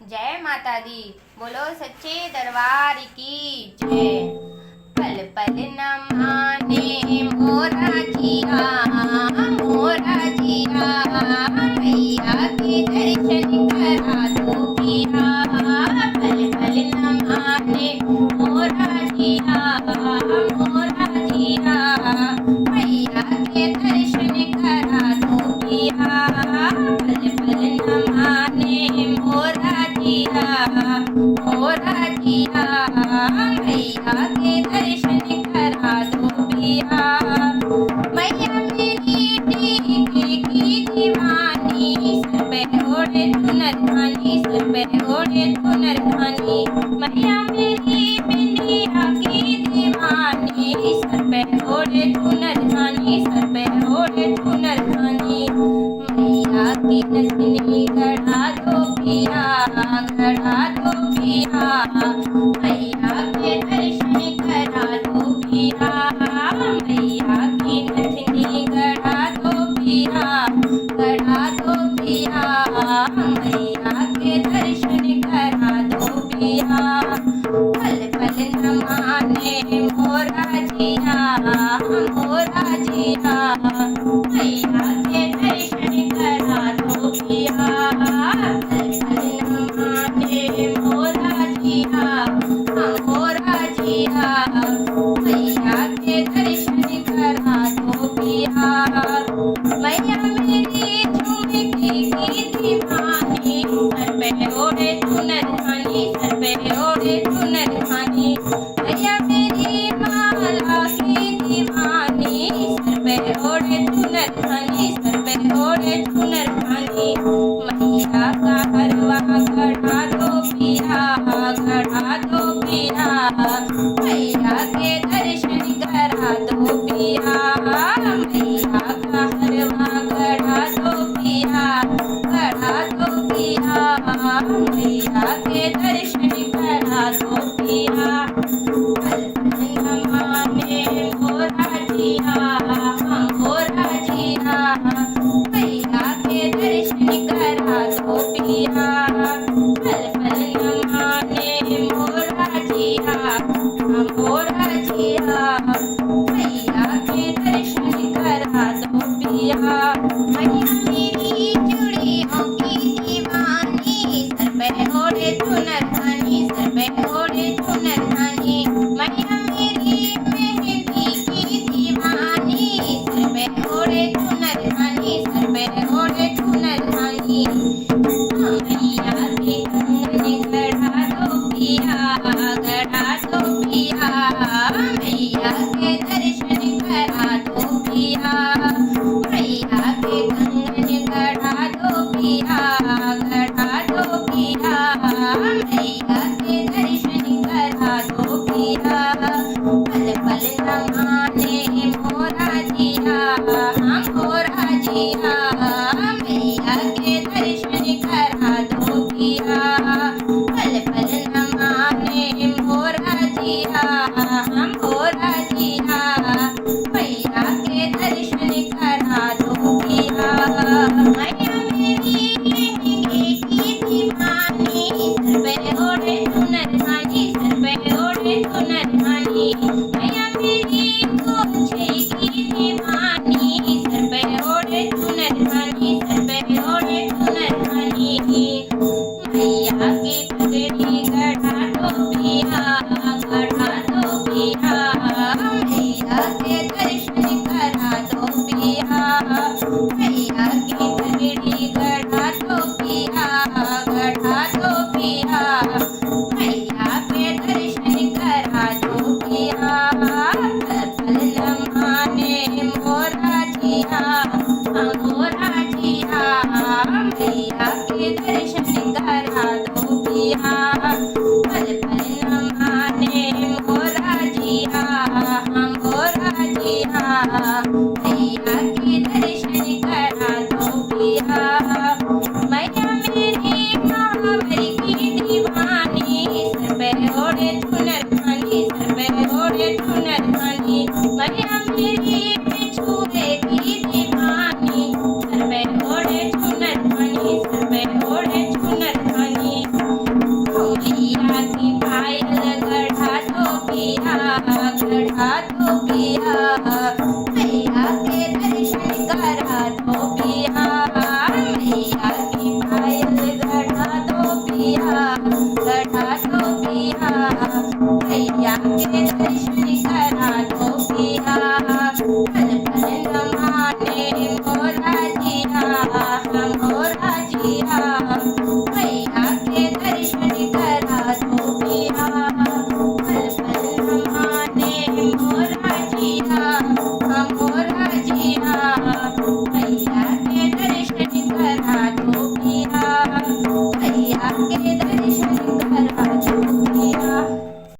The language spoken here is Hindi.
जय माता दी। बोलो सच्चे दरबार की जय। पल पल न माने मोरा जिया, मोरा जिया, मैया के दर्शन करा दो पिया। पल पल न माने मोरा जिया, मोरा जिया, मैया के दर्शन करा दो पिया। पल पल न माने मोरा जिया, मोरा जिया, मैया के दर्शन करा दो पिया। मैया मेरी टीके की दीवानी, सर पे ओढ़े चुनरधानी, सर पे ओढ़े चुनरधानी। मैया मेरी बिंदिया की दीवानी, सर पे ओढ़े चुनरधानी, सर पे ओढ़े चुनरधानी। मैया की नथनी गढ़ा दो पिया, गढ़ा दो पिया, मैया के दर्शन करा दो पिया। मैया की नथनी गढ़ा दो पिया, गढ़ा दो पिया, मैया के दर्शन करा दो पिया। पल पल न माने मोरा जिया, मोरा जिया, मैया के दर्शन करा दो पिया। पल पल न माने मोरा जिया, मोरा जिया, मैया के दर्शन करा दो पिया। मैया मेरी झुमकी की दीवानी, सर पे ओढ़े चुनरधानी, सर पे ओढ़े चुनरधानी। मैया मेरी माला की दीवानी, सर पे ओढ़े चुनरधानी, सर पे ओढ़े चुनरधानी। मैया का हरवा गढ़ा दो पिया, गढ़ा दो पिया, मैया के दर्शन करा दो पिया। मैया का हरवा गढ़ा दो पिया, गढ़ा दो पिया, मैया के दर्शन करा दो पिया। पल पल न माने मोरा जिया, मोरा जिया, मैया के दर्शन करा दो पिया। पल पल न माने मोरा जिया, मोरा जिया, मैया के दर्शन करा दो पिया। मैया मेरी चूड़ियों की दीवानी, सर पे ओढ़े चुनरधानी, सर पे ओढ़े चुनरधानी। मैया मेरी मेहंदी की दीवानी, सर पे ओढ़े चुनरधानी, सर पे ओढ़े चुनरधानी। मैया के कंगन गढ़ा दो पिया, गढ़ा दो पिया, मैया के दर्शन करा दो पिया। मैया के कंगन गढ़ा दो पिया, गढ़ा दो पिया, मैया के दर्शन करा दो पिया। पल पल न माने मोरा जिया, मोरा जिया, मैया के दर्शन करा दो पिया। पल पल न माने मोरा जिया, मोरा जिया, मैया के दर्शन करा दो पिया। मैया मेरी लहंगे की दीवानी, सर पे ओढ़े चुनरधानी, सर पे ओढ़े चुनरधानी। मैया मेरी पोछे की दीवानी, सर पे ओढ़े चुनरधानी, सर पे ओढ़े चुनरधानी। मैया के पगड़ी गढ़ा दो पिया, गढ़ा दो पिया, मैया के दर्शन करा दो पिया। मैया की पगड़ी गढ़ा दो पिया, गढ़ा दो पिया, मैया के दर्शन करा दो पिया। पल पल न माने मोरा जिया, मोरा जिया, मैया के दर्शन करा दो पिया। पल पल न माने मोरा जिया, मोरा जिया, मैया के दर्शन करा दो पिया। मैया मेरी महावर की दीवानी, सर पे ओढ़े चुनरधानी, सर पे ओढ़े चुनरधानी। मैया मेरी बिछुए की दीवानी, सर पे ओढ़े चुनरधानी, सर पे ओढ़े चुनरधानी। नंदा